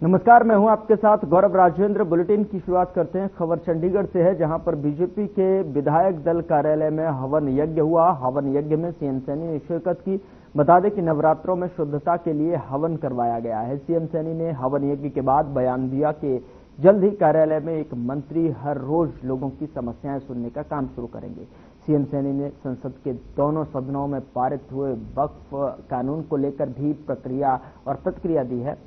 नमस्कार, मैं हूं आपके साथ गौरव राजेंद्र। बुलेटिन की शुरुआत करते हैं। खबर चंडीगढ़ से है, जहां पर बीजेपी के विधायक दल कार्यालय में हवन यज्ञ हुआ। हवन यज्ञ में सीएम सैनी ने शिरकत की। बता दें कि नवरात्रों में शुद्धता के लिए हवन करवाया गया है। सीएम सैनी ने हवन यज्ञ के बाद बयान दिया कि जल्द ही कार्यालय में एक मंत्री हर रोज लोगों की समस्याएं सुनने का काम शुरू करेंगे। सीएम सैनी ने संसद के दोनों सदनों में पारित हुए वक्फ कानून को लेकर भी प्रक्रिया और प्रतिक्रिया दी है।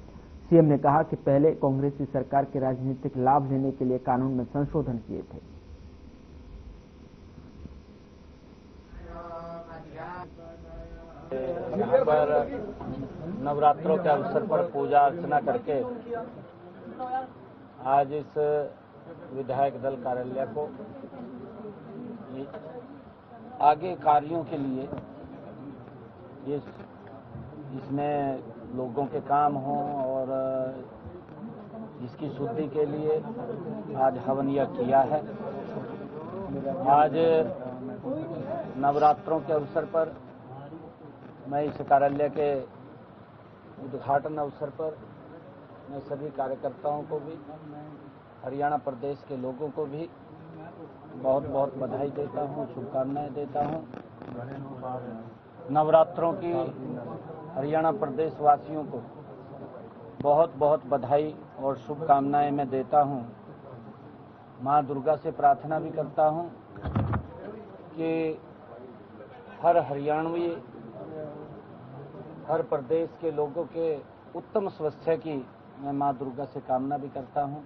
सीएम ने कहा कि पहले कांग्रेसी सरकार के राजनीतिक लाभ लेने के लिए कानून में संशोधन किए थे। यहाँ पर नवरात्रों के अवसर पर पूजा अर्चना करके आज इस विधायक दल कार्यालय को आगे कार्यों के लिए इसमें लोगों के काम हों और इसकी शुद्धि के लिए आज हवन यज्ञ किया है। आज नवरात्रों के अवसर पर मैं इस कार्यालय के उद्घाटन अवसर पर मैं सभी कार्यकर्ताओं को भी, हरियाणा प्रदेश के लोगों को भी बहुत बहुत बधाई देता हूं, शुभकामनाएं देता हूं। नवरात्रों की हरियाणा प्रदेश वासियों को बहुत बहुत बधाई और शुभकामनाएं मैं देता हूं। मां दुर्गा से प्रार्थना भी करता हूं कि हर हरियाणवी, हर प्रदेश के लोगों के उत्तम स्वास्थ्य की मैं मां दुर्गा से कामना भी करता हूं।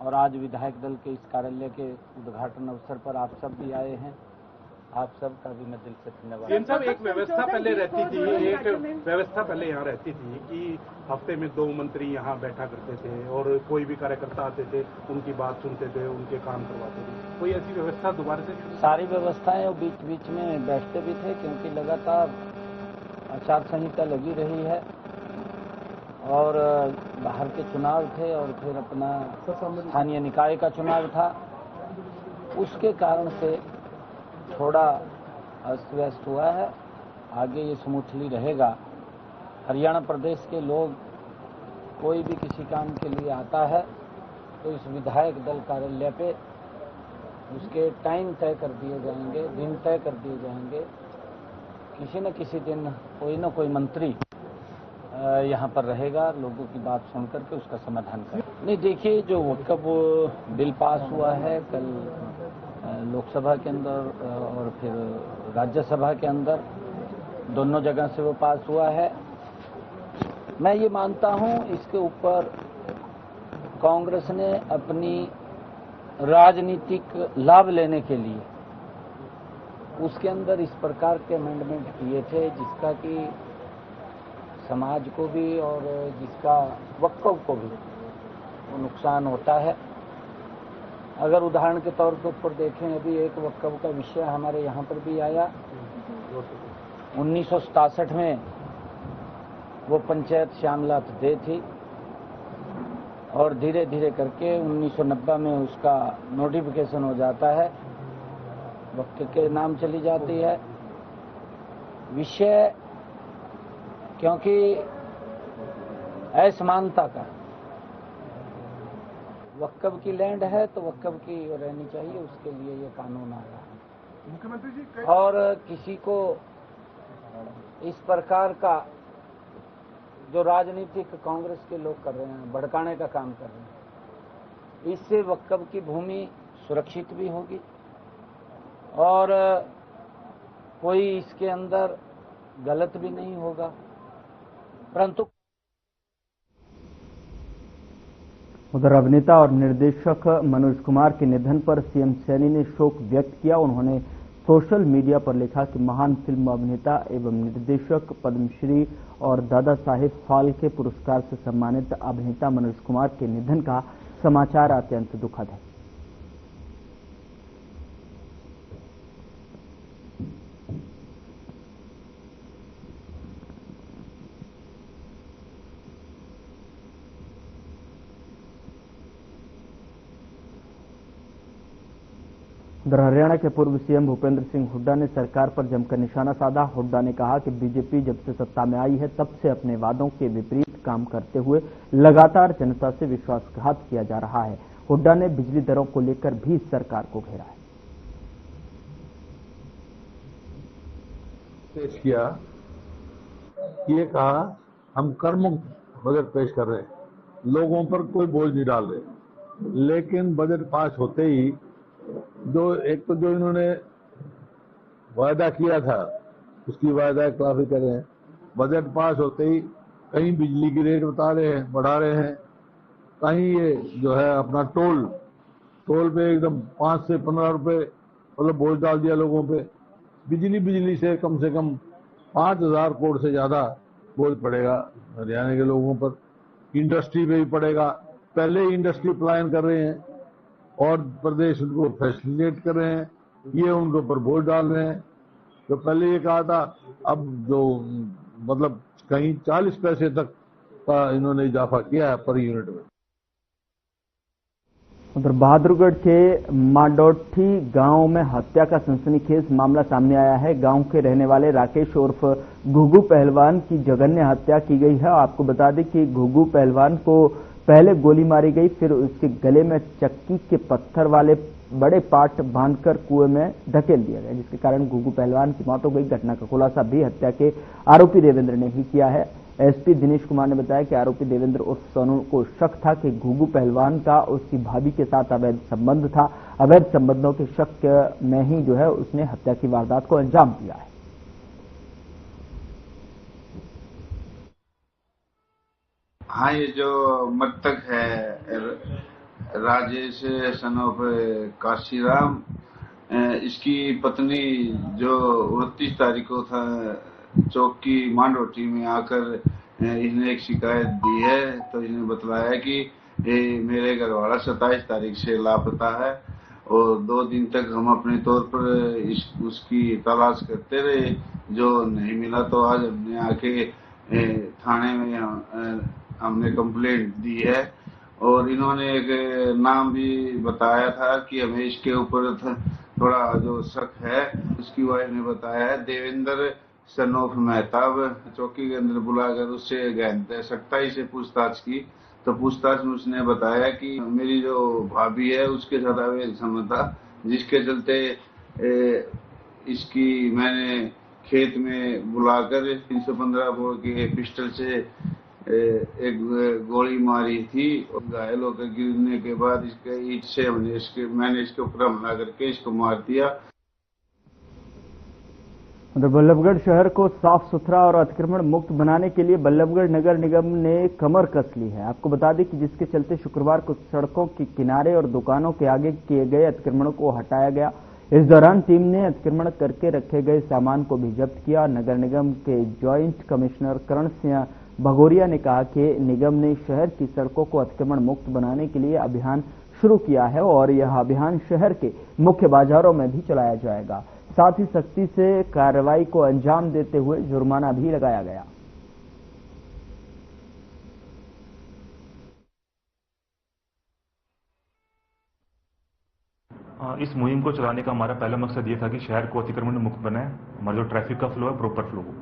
और आज विधायक दल के इस कार्यालय के उद्घाटन अवसर पर आप सब भी आए हैं। आप सब का भी मैं दिल से धन्यवाद। सीएम साहब, एक व्यवस्था पहले रहती थी, यहाँ रहती थी कि हफ्ते में 2 मंत्री यहाँ बैठा करते थे और कोई भी कार्यकर्ता आते थे, उनकी बात सुनते थे, उनके काम करवाते थे। कोई ऐसी व्यवस्था दोबारा से? सारी व्यवस्थाएं और बीच बीच में बैठते भी थे, क्योंकि लगातार आचार संहिता लगी रही है और बाहर के चुनाव थे और फिर अपना स्थानीय निकाय का चुनाव था। उसके कारण से थोड़ा अस्त व्यस्त हुआ है। आगे ये स्मूथली रहेगा। हरियाणा प्रदेश के लोग कोई भी किसी काम के लिए आता है तो इस विधायक दल कार्यालय पे उसके टाइम तय कर दिए जाएंगे, दिन तय कर दिए जाएंगे। किसी न किसी दिन कोई न कोई मंत्री यहाँ पर रहेगा, लोगों की बात सुन करके उसका समाधान करेगा। नहीं, देखिए, जो वक्फ बिल पास हुआ है कल लोकसभा के अंदर और फिर राज्यसभा के अंदर, दोनों जगह से वो पास हुआ है। मैं ये मानता हूं इसके ऊपर कांग्रेस ने अपनी राजनीतिक लाभ लेने के लिए उसके अंदर इस प्रकार के अमेंडमेंट किए थे जिसका कि समाज को भी और जिसका वक्फ को भी वो नुकसान होता है। अगर उदाहरण के तौर के ऊपर देखें, अभी एक वक्फ का विषय हमारे यहाँ पर भी आया। 1967 में वो पंचायत श्यामलात दे थी और धीरे धीरे करके 1990 में उसका नोटिफिकेशन हो जाता है, वक्फ के नाम चली जाती है। विषय क्योंकि असमानता का, वक्फ की लैंड है तो वक्फ की रहनी चाहिए, उसके लिए ये कानून आया है। मुख्यमंत्री जी, और किसी को इस प्रकार का जो राजनीतिक कांग्रेस के लोग कर रहे हैं, भड़काने का काम कर रहे हैं, इससे वक्फ की भूमि सुरक्षित भी होगी और कोई इसके अंदर गलत भी नहीं होगा। परंतु उधर अभिनेता और निर्देशक मनोज कुमार के निधन पर सीएम सैनी ने शोक व्यक्त किया। उन्होंने सोशल मीडिया पर लिखा कि महान फिल्म अभिनेता एवं निर्देशक, पद्मश्री और दादा साहेब फाल्के पुरस्कार से सम्मानित अभिनेता मनोज कुमार के निधन का समाचार अत्यंत दुखद है। उधर हरियाणा के पूर्व सीएम भूपेंद्र सिंह हुड्डा ने सरकार पर जमकर निशाना साधा। हुड्डा ने कहा कि बीजेपी जब से सत्ता में आई है तब से अपने वादों के विपरीत काम करते हुए लगातार जनता से विश्वासघात किया जा रहा है। हुड्डा ने बिजली दरों को लेकर भी सरकार को घेरा है। पेश किया, ये कहा हम कर्ममुक्त बजट पेश कर रहे हैं, लोगों पर कोई बोझ नहीं डाल रहे। लेकिन बजट पास होते ही जो इन्होंने वायदा किया था उसकी वायदा खिलाफी कर रहे हैं। बजट पास होते ही कहीं बिजली की रेट बढ़ा रहे हैं, कहीं ये जो है अपना टोल पे एकदम 5 से 15 रुपए मतलब बोझ डाल दिया लोगों पे। बिजली से कम 5,000 करोड़ से ज्यादा बोझ पड़ेगा हरियाणा के लोगों पर। इंडस्ट्री पे भी पड़ेगा। पहले ही इंडस्ट्री पलायन कर रहे हैं और प्रदेश उनको फैसिलिटेट कर रहे हैं, ये उनके ऊपर बोझ डाल रहे हैं। तो पहले ये कहा था, अब जो मतलब कहीं 40 पैसे तक का इन्होंने इजाफा किया है पर यूनिट में। उधर बहादुरगढ़ के माडोठी गांव में हत्या का सनसनीखेज मामला सामने आया है। गांव के रहने वाले राकेश उर्फ घुघू पहलवान की जघन्य हत्या की गई है। आपको बता दें कि घुघू पहलवान को पहले गोली मारी गई, फिर उसके गले में चक्की के पत्थर वाले बड़े पाट बांधकर कुएं में धकेल दिया गया, जिसके कारण घुघू पहलवान की मौत हो गई। घटना का खुलासा भी हत्या के आरोपी देवेंद्र ने ही किया है। एसपी दिनेश कुमार ने बताया कि आरोपी देवेंद्र उर्फ सोनू को शक था कि घुघू पहलवान का उसकी भाभी के साथ अवैध संबंध था। अवैध संबंधों के शक में ही जो है उसने हत्या की वारदात को अंजाम दिया है। हाँ, ये जो मृतक है राजेश सन ऑफ काशीराम, इसकी पत्नी जो 29 तारीख को था चौकी मांडोटी में आकर इसने एक शिकायत दी है। तो इसने बतलाया कि मेरे घर वाला 27 तारीख से लापता है और 2 दिन तक हम अपने तौर पर उसकी तलाश करते रहे, जो नहीं मिला। तो आज हमने आके थाने में हमने कंप्लेंट दी है और इन्होंने एक नाम भी बताया था कि हमें इसके ऊपर थोड़ा जो शक है। उसकी वाइफ ने बताया है देवेंद्र सन ऑफ मेहताब। चौकी के अंदर बुलाकर उससे गहन सख्ताई से पूछताछ की, तो पूछताछ में उसने बताया कि मेरी जो भाभी है उसके साथ अवैध संबंध था, जिसके चलते इसकी मैंने खेत में बुलाकर 315 बोर के पिस्टल से एक गोली मारी थी और घायल होकर गिरने के बाद इसके ईंट से मैंने इसके ऊपर हमला करके इसको मार दिया। उधर बल्लभगढ़ शहर को साफ सुथरा और अतिक्रमण मुक्त बनाने के लिए बल्लभगढ़ नगर निगम ने कमर कस ली है। आपको बता दें कि जिसके चलते शुक्रवार को सड़कों के किनारे और दुकानों के आगे किए गए अतिक्रमणों को हटाया गया। इस दौरान टीम ने अतिक्रमण करके रखे गए सामान को भी जब्त किया। नगर निगम के ज्वाइंट कमिश्नर करण सिंह भगोरिया ने कहा कि निगम ने शहर की सड़कों को अतिक्रमण मुक्त बनाने के लिए अभियान शुरू किया है और यह अभियान शहर के मुख्य बाजारों में भी चलाया जाएगा। साथ ही सख्ती से कार्रवाई को अंजाम देते हुए जुर्माना भी लगाया गया। इस मुहिम को चलाने का हमारा पहला मकसद ये था कि शहर को अतिक्रमण मुक्त बनाए, हमारा जो ट्रैफिक का फ्लो है प्रॉपर फ्लो हो।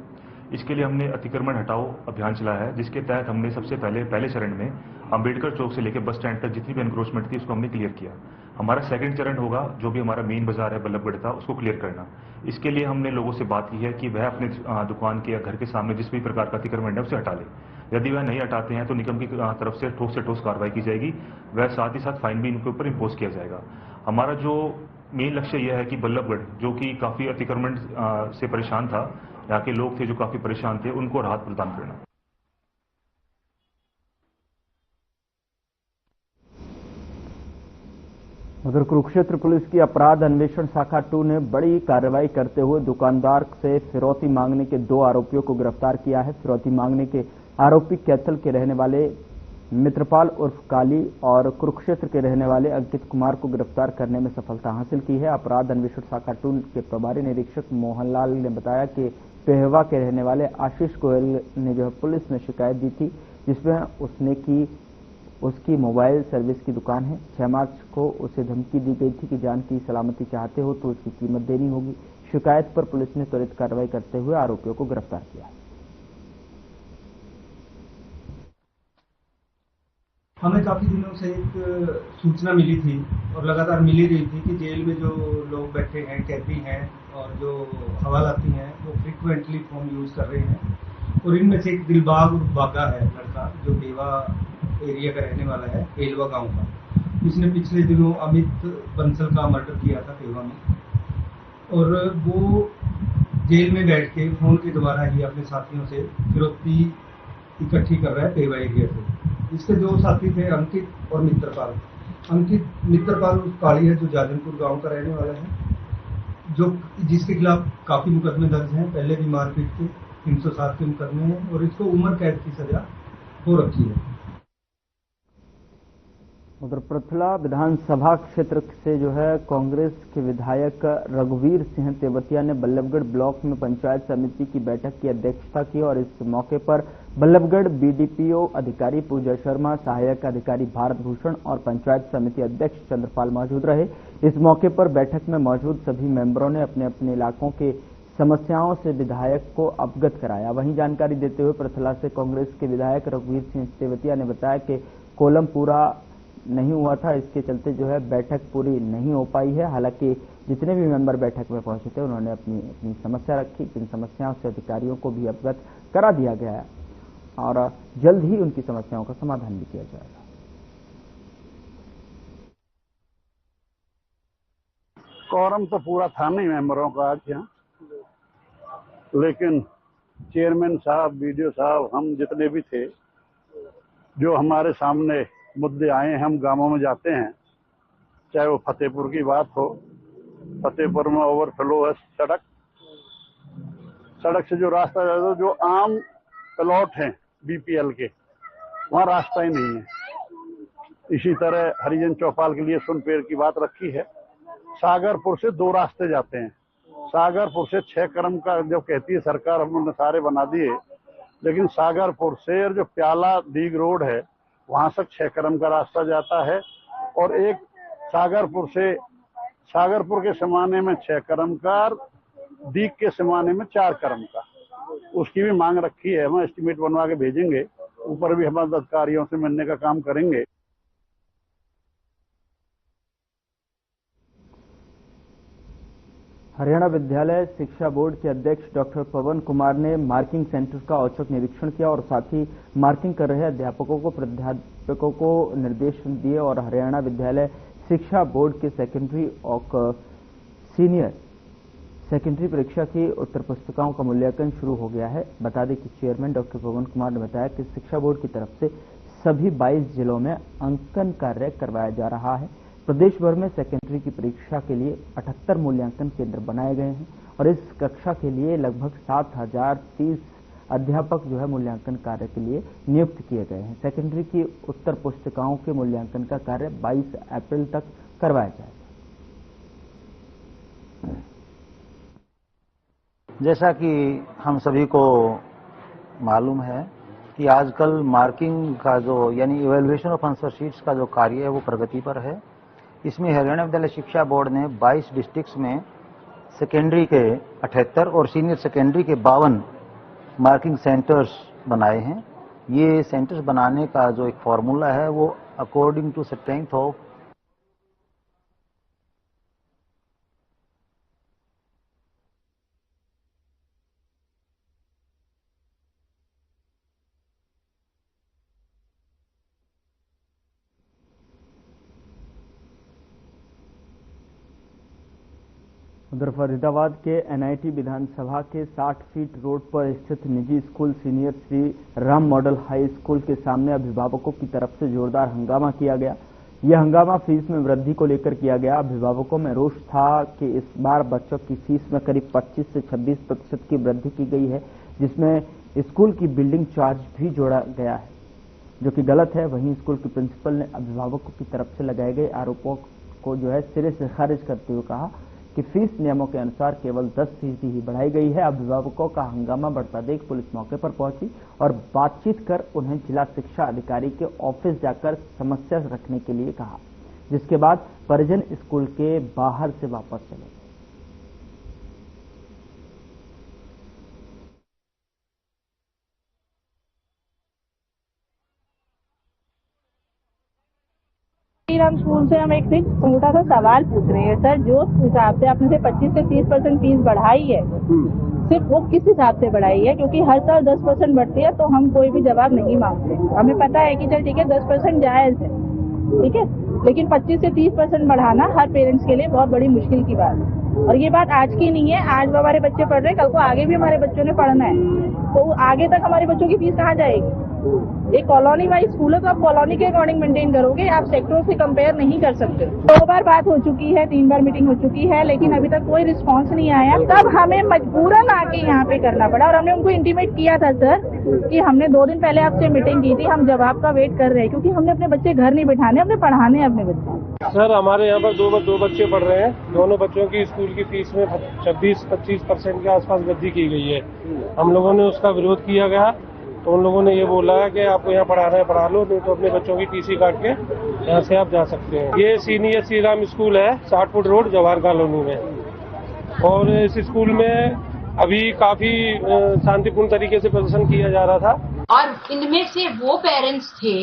इसके लिए हमने अतिक्रमण हटाओ अभियान चलाया है, जिसके तहत हमने सबसे पहले चरण में अंबेडकर चौक से लेकर बस स्टैंड तक जितनी भी एनक्रोचमेंट थी उसको हमने क्लियर किया। हमारा सेकंड चरण होगा जो भी हमारा मेन बाजार है बल्लभगढ़ का, उसको क्लियर करना। इसके लिए हमने लोगों से बात की है कि वह अपने दुकान के या घर के सामने जिस भी प्रकार का अतिक्रमण है उसे हटा ले। यदि वह नहीं हटाते हैं तो निगम की तरफ से ठोस कार्रवाई की जाएगी। वह साथ ही साथ फाइन भी इनके ऊपर इम्पोज किया जाएगा। हमारा जो मेन लक्ष्य यह है कि बल्लभगढ़ जो कि काफी अतिक्रमण से परेशान था, यहाँ के लोग थे जो काफी परेशान थे, उनको राहत प्रदान करना। उधर कुरुक्षेत्र पुलिस की अपराध अन्वेषण शाखा 2 ने बड़ी कार्रवाई करते हुए दुकानदार से फिरौती मांगने के 2 आरोपियों को गिरफ्तार किया है। फिरौती मांगने के आरोपी कैथल के रहने वाले मित्रपाल उर्फ काली और कुरुक्षेत्र के रहने वाले अंकित कुमार को गिरफ्तार करने में सफलता हासिल की है। अपराध अन्वेषण शाखा 2 के प्रभारी निरीक्षक मोहनलाल ने बताया कि पेहवा के रहने वाले आशीष गोयल ने जो है पुलिस में शिकायत दी थी, जिसमें उसने की उसकी मोबाइल सर्विस की दुकान है। 6 मार्च को उसे धमकी दी गई थी कि जान की सलामती चाहते हो तो उसकी कीमत देनी होगी। शिकायत पर पुलिस ने त्वरित कार्रवाई करते हुए आरोपियों को गिरफ्तार किया। हमें काफी दिनों से एक सूचना मिली थी और लगातार मिली रही थी कि जेल में जो लोग बैठे हैं, कैदी हैं और जो हवालाती हैं, वो फ्रीक्वेंटली फोन यूज कर रहे हैं। और इनमें से एक दिलबाग बागा है लड़का, जो बेवा एरिया का रहने वाला है, पेलवा गांव का। इसने पिछले दिनों अमित बंसल का मर्डर किया था पेलवा में, और वो जेल में बैठ के फोन के द्वारा ही अपने साथियों से फिरौती इकट्ठी कर रहा है पेलवा एरिया से। इसके दो साथी थे, अंकित और मित्रपाल। मित्रपाल उस काली है जो जाजनपुर गांव का रहने वाला है, जो जिसके खिलाफ काफी मुकदमे दर्ज हैं। पहले भी मारपीट के 307 के मुकदमे हैं और इसको उम्र कैद की सजा हो रखी है। उधर पृथला विधानसभा क्षेत्र से जो है कांग्रेस के विधायक रघुवीर सिंह तेवतिया ने बल्लभगढ़ ब्लॉक में पंचायत समिति की बैठक की अध्यक्षता की और इस मौके पर बल्लभगढ़ बीडीपीओ अधिकारी पूजा शर्मा, सहायक अधिकारी भारत भूषण और पंचायत समिति अध्यक्ष चंद्रपाल मौजूद रहे। इस मौके पर बैठक में मौजूद सभी मेंबरों ने अपने अपने इलाकों के समस्याओं से विधायक को अवगत कराया। वहीं जानकारी देते हुए पृथला से कांग्रेस के विधायक रघुवीर सिंह तेवतिया ने बताया कि कोलम पूरा नहीं हुआ था, इसके चलते जो है बैठक पूरी नहीं हो पाई है। हालांकि जितने भी मेंबर बैठक में पहुंचे थे उन्होंने अपनी अपनी समस्या रखी। इन समस्याओं से अधिकारियों को भी अवगत करा दिया गया है और जल्द ही उनकी समस्याओं का समाधान भी किया जाएगा। कोरम तो पूरा था नहीं मेंबरों का आज यहाँ, लेकिन चेयरमैन साहब, बीडीओ साहब, हम जितने भी थे, जो हमारे सामने मुद्दे आए, हम गांवों में जाते हैं, चाहे वो फतेहपुर की बात हो। फतेहपुर में ओवरफ्लो है सड़क से जो रास्ता जाता है, जो आम प्लॉट हैं बीपीएल के, वहाँ रास्ता ही नहीं है। इसी तरह हरिजन चौपाल के लिए सुनपेर की बात रखी है। सागरपुर से 2 रास्ते जाते हैं। सागरपुर से 6 क्रम का जब कहती है सरकार, हमने सारे बना दिए, लेकिन सागरपुर से जो प्याला दीग रोड है वहां तक 6 क्रम का रास्ता जाता है और एक सागरपुर के सिमाने में 6 क्रम का, दीग के सिमाने में 4 क्रम का, उसकी भी मांग रखी है। हम एस्टीमेट बनवा के भेजेंगे, ऊपर भी हम अधिकारियों से मिलने का काम करेंगे। हरियाणा विद्यालय शिक्षा बोर्ड के अध्यक्ष डॉक्टर पवन कुमार ने मार्किंग सेंटर का औचक निरीक्षण किया और साथ ही मार्किंग कर रहे अध्यापकों को प्राध्यापकों को निर्देश दिए और हरियाणा विद्यालय शिक्षा बोर्ड के सेकेंडरी और सीनियर सेकेंडरी परीक्षा की उत्तर पुस्तिकाओं का मूल्यांकन शुरू हो गया है। बता दें कि चेयरमैन डॉक्टर पवन कुमार ने बताया कि शिक्षा बोर्ड की तरफ से सभी 22 जिलों में अंकन कार्य करवाया जा रहा है। प्रदेश भर में सेकेंडरी की परीक्षा के लिए 78 मूल्यांकन केंद्र बनाए गए हैं और इस कक्षा के लिए लगभग 7030 अध्यापक जो है मूल्यांकन कार्य के लिए नियुक्त किए गए हैं। सेकेंडरी की उत्तर पुस्तिकाओं के मूल्यांकन का कार्य 22 अप्रैल तक करवाया जाएगा। जैसा कि हम सभी को मालूम है कि आजकल मार्किंग का जो यानी इवैल्यूएशन ऑफ आंसर शीट्स का जो कार्य है वो प्रगति पर है। इसमें हरियाणा विद्यालय शिक्षा बोर्ड ने 22 डिस्ट्रिक्ट्स में सेकेंडरी के 78 और सीनियर सेकेंडरी के 52 मार्किंग सेंटर्स बनाए हैं। ये सेंटर्स बनाने का जो एक फॉर्मूला है वो अकॉर्डिंग टू स्ट्रेंथ ऑफ उधर फरीदाबाद के एनआईटी विधानसभा के 60 फीट रोड पर स्थित निजी school senior Shri Ram model high school के सामने अभिभावकों की तरफ से जोरदार हंगामा किया गया। यह हंगामा फीस में वृद्धि को लेकर किया गया। अभिभावकों में रोष था कि इस बार बच्चों की फीस में करीब 25 से 26% की वृद्धि की गई है, जिसमें स्कूल की बिल्डिंग चार्ज भी जोड़ा गया है, जो कि गलत है। वहीं स्कूल के प्रिंसिपल ने अभिभावकों की तरफ से लगाए गए आरोपों को जो है सिरे से खारिज करते हुए कहा जबकि फीस नियमों के अनुसार केवल 10% ही बढ़ाई गई है। अभिभावकों का हंगामा बढ़ता देख पुलिस मौके पर पहुंची और बातचीत कर उन्हें जिला शिक्षा अधिकारी के ऑफिस जाकर समस्या रखने के लिए कहा, जिसके बाद परिजन स्कूल के बाहर से वापस चले। हम स्कूल से हम एक छोटा सा सवाल पूछ रहे हैं सर, जो हिसाब से आपने से 25 से 30% फीस बढ़ाई है, सिर्फ वो किस हिसाब से बढ़ाई है? क्योंकि हर साल 10% बढ़ती है तो हम कोई भी जवाब नहीं मांगते। हमें पता है कि चल ठीक है 10% जायज है, ठीक है, लेकिन 25 से 30% बढ़ाना हर पेरेंट्स के लिए बहुत बड़ी मुश्किल की बात है। और ये बात आज की नहीं है, आज हमारे बच्चे पढ़ रहे हैं, कल को आगे भी हमारे बच्चों ने पढ़ना है, तो आगे तक हमारे बच्चों की फीस कहाँ जाएगी? एक कॉलोनी वाइज स्कूल है तो आप कॉलोनी के अकॉर्डिंग मेंटेन करोगे, आप सेक्टरों से कंपेयर नहीं कर सकते। 2 बार बात हो चुकी है, 3 बार मीटिंग हो चुकी है, लेकिन अभी तक कोई रिस्पांस नहीं आया। तब हमें मजबूरन आके यहाँ पे करना पड़ा और हमने उनको इंटीमेट किया था सर कि हमने 2 दिन पहले आपसे मीटिंग की थी, हम जवाब का वेट कर रहे हैं, क्योंकि हमने अपने बच्चे घर नहीं बिठाने, हमने पढ़ाने अपने बच्चे। सर हमारे यहाँ पर दो बच्चे पढ़ रहे हैं, दोनों बच्चों की स्कूल की फीस में 26-25% के आसपास वृद्धि की गई है। हम लोगों ने उसका विरोध किया गया तो उन लोगों ने ये बोला है कि आपको यहाँ पढ़ाना है पढ़ा लो, नहीं तो अपने बच्चों की टीसी काट के यहाँ से आप जा सकते हैं। ये सीनियर श्री राम स्कूल है, 60 फुट रोड, जवाहर कॉलोनी में। और इस स्कूल में अभी काफी शांतिपूर्ण तरीके से प्रदर्शन किया जा रहा था। और इनमें से वो पेरेंट्स थे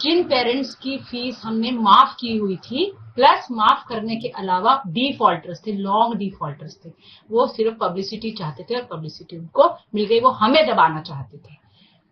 जिन पेरेंट्स की फीस हमने माफ की हुई थी, प्लस माफ करने के अलावा डिफॉल्टर्स थे, लॉन्ग डिफॉल्टर्स थे। वो सिर्फ पब्लिसिटी चाहते थे और पब्लिसिटी उनको मिल गई, वो हमें दबाना चाहते थे।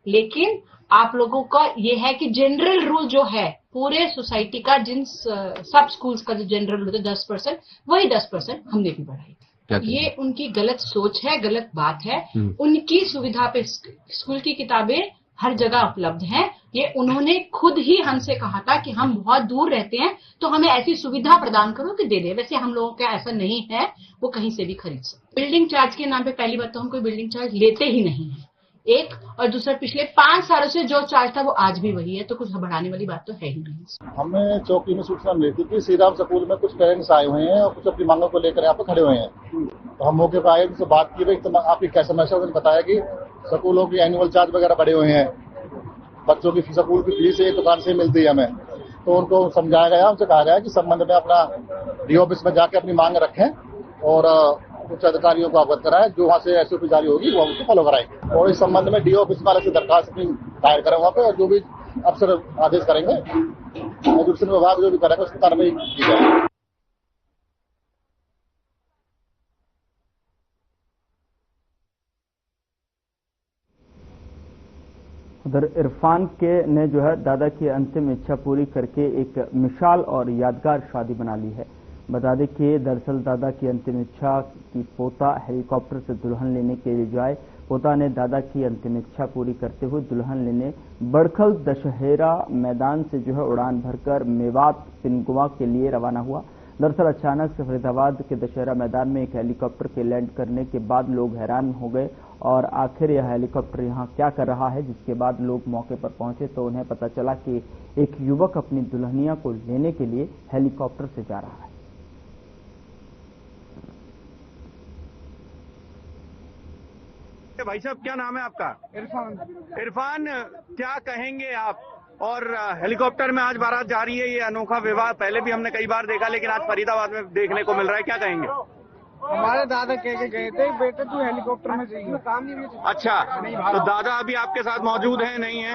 लेकिन आप लोगों का ये है कि जनरल रूल जो है पूरे सोसाइटी का, जिन सब स्कूल्स का जो जनरल रूल है 10%, वही 10% हमने भी बढ़ाई। ये उनकी गलत सोच है, गलत बात है। उनकी सुविधा पे स्कूल की किताबें हर जगह उपलब्ध हैं। ये उन्होंने खुद ही हमसे कहा था कि हम बहुत दूर रहते हैं तो हमें ऐसी सुविधा प्रदान करो कि दे दे। वैसे हम लोगों का ऐसा नहीं है, वो कहीं से भी खरीद सकते। बिल्डिंग चार्ज के नाम पे पहली बात तो हम कोई बिल्डिंग चार्ज लेते ही नहीं है, एक, और दूसरा पिछले 5 सालों से जो चार्ज था वो आज भी वही है, तो कुछ बढ़ाने वाली बात तो है ही नहीं। हमें चौकी में सूचना मिली थी कि श्री राम स्कूल में कुछ पेरेंट्स आए हुए हैं और कुछ अपनी मांगों को लेकर यहाँ पे खड़े हुए हैं। तो हम मौके पर आए, उनसे बात की, तो आपकी क्या समस्या? उन्होंने बताया कि स्कूलों की एनुअल चार्ज वगैरह बढ़े हुए हैं, बच्चों की स्कूल की फीस एक दुकान से मिलती है हमें। तो उनको समझाया गया, उनसे कहा गया कि संबंध में अपना डी ऑफिस में जाके अपनी मांग रखें और उच्च अधिकारियों को अवगत कराएं, जो वहाँ से एसओपी जारी होगी वो उनको फॉलो कराएंगे। और इस संबंध में डी ऑफिस वाले से दरखास्त अपनी दायर करें वहाँ पे, और जो भी अफसर आदेश करेंगे, एजुकेशन विभाग जो भी करेगा उसकी कार्रवाई की जाएगी। उधर इरफान के ने जो है दादा की अंतिम इच्छा पूरी करके एक मिसाल और यादगार शादी बना ली है। बता दें कि दरअसल दादा की अंतिम इच्छा की पोता हेलीकॉप्टर से दुल्हन लेने के लिए जाए, पोता ने दादा की अंतिम इच्छा पूरी करते हुए दुल्हन लेने बड़खल दशहरा मैदान से जो है उड़ान भरकर मेवात पिनगुआ के लिए रवाना हुआ। दरअसल अचानक से फरीदाबाद के दशहरा मैदान में एक हेलीकॉप्टर के लैंड करने के बाद लोग हैरान हो गए और आखिर यह हेलीकॉप्टर यहां क्या कर रहा है, जिसके बाद लोग मौके पर पहुंचे तो उन्हें पता चला कि एक युवक अपनी दुल्हनिया को लेने के लिए हेलीकॉप्टर से जा रहा है। भाई साहब, क्या नाम है आपका? इरफान। इरफान, क्या कहेंगे आप? और हेलीकॉप्टर में आज बारात जा रही है, ये अनोखा विवाह पहले भी हमने कई बार देखा, लेकिन आज फरीदाबाद में देखने को मिल रहा है, क्या कहेंगे? हमारे दादा कह के गए थे बेटे तू हेलीकॉप्टर में चाहिए, काम नहीं। अच्छा, तो दादा अभी आपके साथ मौजूद है? नहीं है,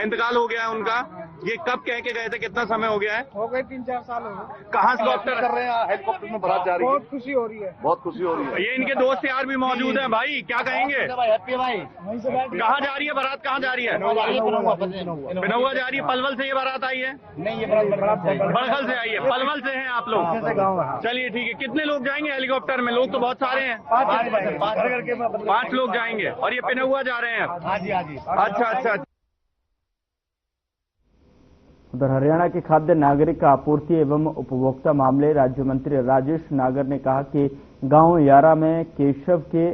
इंतकाल हो गया है उनका। ये कब कह के गए थे, कितना समय हो गया है? हो गए 3-4 साल हो गए। कहाँ से डॉक्टर कर रहे हैं? हेलीकॉप्टर में बारात जा रही है, बहुत खुशी हो रही है, बहुत खुशी हो रही है। ये इनके दोस्त यार भी मौजूद हैं। भाई क्या कहेंगे? हैप्पी भाई। कहाँ जा रही है बारात? कहाँ जा रही है? बिनौआ जा रही है। पलवल से ये बारात आई है? नहीं, ये बड़खल से आई है। पलवल से हैं आप लोग? चलिए ठीक है। कितने लोग जाएंगे हेलीकॉप्टर में? लोग तो बहुत सारे हैं। 5 लोग जाएंगे। और ये पिनौआ जा रहे हैं? हाँ जी, हाँ जी। अच्छा। उधर हरियाणा के खाद्य नागरिक आपूर्ति एवं उपभोक्ता मामले राज्य मंत्री राजेश नागर ने कहा कि गांव यारा में केशव के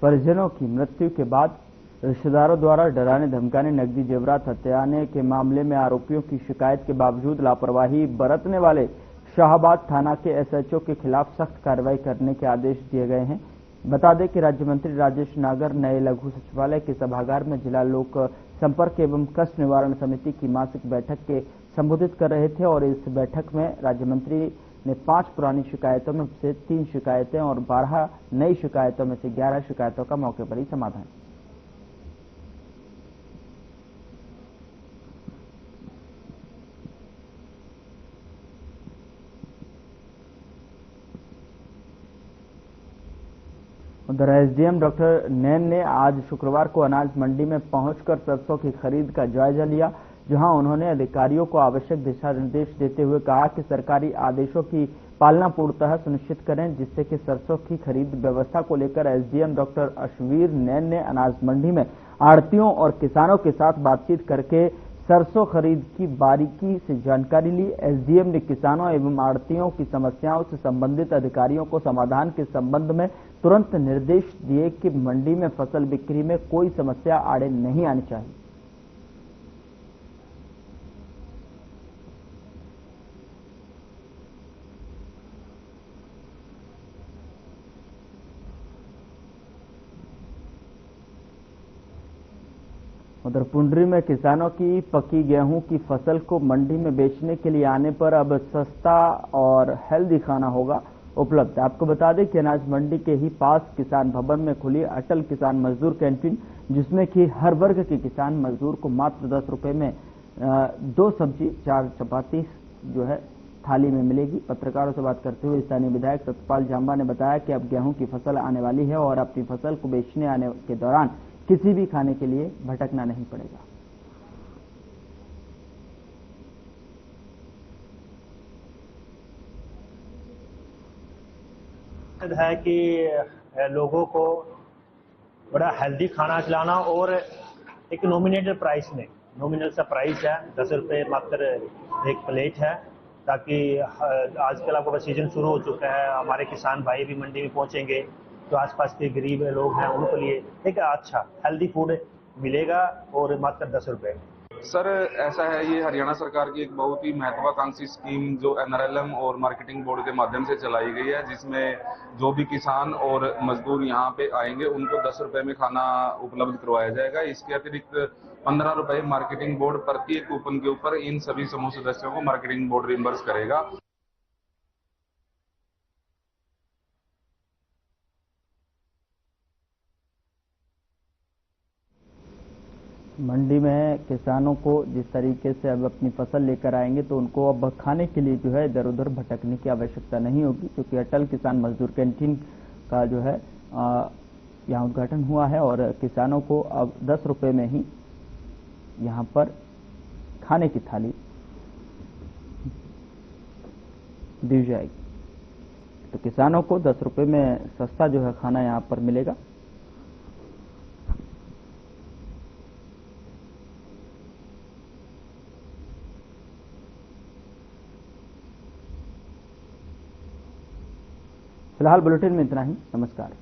परिजनों की मृत्यु के बाद रिश्तेदारों द्वारा डराने धमकाने, नकदी जेवरात हत्याने के मामले में आरोपियों की शिकायत के बावजूद लापरवाही बरतने वाले शाहाबाद थाना के एसएचओ के खिलाफ सख्त कार्रवाई करने के आदेश दिए गए हैं। बता दें कि राज्य मंत्री राजेश नागर नए लघु सचिवालय के सभागार में जिला लोक संपर्क एवं कष्ट निवारण समिति की मासिक बैठक के संबोधित कर रहे थे और इस बैठक में राज्य मंत्री ने 5 पुरानी शिकायतों में से 3 शिकायतें और 12 नई शिकायतों में से 11 शिकायतों का मौके पर ही समाधान। उधर एसडीएम डॉक्टर नैन ने आज शुक्रवार को अनाज मंडी में पहुंचकर सरसों की खरीद का जायजा लिया, जहां उन्होंने अधिकारियों को आवश्यक दिशा निर्देश देते हुए कहा कि सरकारी आदेशों की पालना पूर्णतः सुनिश्चित करें, जिससे कि सरसों की खरीद व्यवस्था को लेकर एसडीएम डॉक्टर अशवीर नैन ने अनाज मंडी में आढ़तियों और किसानों के साथ बातचीत करके सरसों खरीद की बारीकी से जानकारी ली। एसडीएम ने किसानों एवं आढ़तियों की समस्याओं से संबंधित अधिकारियों को समाधान के संबंध में तुरंत निर्देश दिए कि मंडी में फसल बिक्री में कोई समस्या आड़े नहीं आनी चाहिए। उधर पुंडरी में किसानों की पकी गेहूं की फसल को मंडी में बेचने के लिए आने पर अब सस्ता और हेल्दी खाना होगा उपलब्ध। आपको बता दें कि अनाज मंडी के ही पास किसान भवन में खुली अटल किसान मजदूर कैंटीन, जिसमें कि हर वर्ग के किसान मजदूर को मात्र 10 रुपए में 2 सब्जी 4 चपाती जो है थाली में मिलेगी। पत्रकारों से बात करते हुए स्थानीय विधायक सतपाल जांबा ने बताया कि अब गेहूं की फसल आने वाली है और अपनी फसल को बेचने आने के दौरान किसी भी खाने के लिए भटकना नहीं पड़ेगा। है कि लोगों को बड़ा हेल्दी खाना खिलाना और एक नॉमिनेटेड प्राइस में, नॉमिनल सा प्राइस है 10 रुपये मात्र एक प्लेट है, ताकि आजकल आपको सीजन शुरू हो चुका है, हमारे किसान भाई भी मंडी में पहुंचेंगे तो आसपास के गरीब लोग हैं उनके लिए एक अच्छा हेल्दी फूड मिलेगा और मात्र 10 रुपये। सर ऐसा है, ये हरियाणा सरकार की एक बहुत ही महत्वाकांक्षी स्कीम जो एनआरएलएम और मार्केटिंग बोर्ड के माध्यम से चलाई गई है, जिसमें जो भी किसान और मजदूर यहाँ पे आएंगे उनको 10 रुपए में खाना उपलब्ध करवाया जाएगा। इसके अतिरिक्त 15 रुपए मार्केटिंग बोर्ड प्रत्येक कूपन के ऊपर इन सभी समूह सदस्यों को मार्केटिंग बोर्ड रिइंबर्स करेगा। मंडी में किसानों को जिस तरीके से अब अपनी फसल लेकर आएंगे तो उनको अब खाने के लिए जो है इधर उधर भटकने की आवश्यकता नहीं होगी, क्योंकि अटल किसान मजदूर कैंटीन का जो है यहाँ उद्घाटन हुआ है और किसानों को अब 10 रुपए में ही यहाँ पर खाने की थाली दी जाएगी। तो किसानों को 10 रुपए में सस्ता जो है खाना यहाँ पर मिलेगा। फिलहाल बुलेटिन में इतना ही। नमस्कार।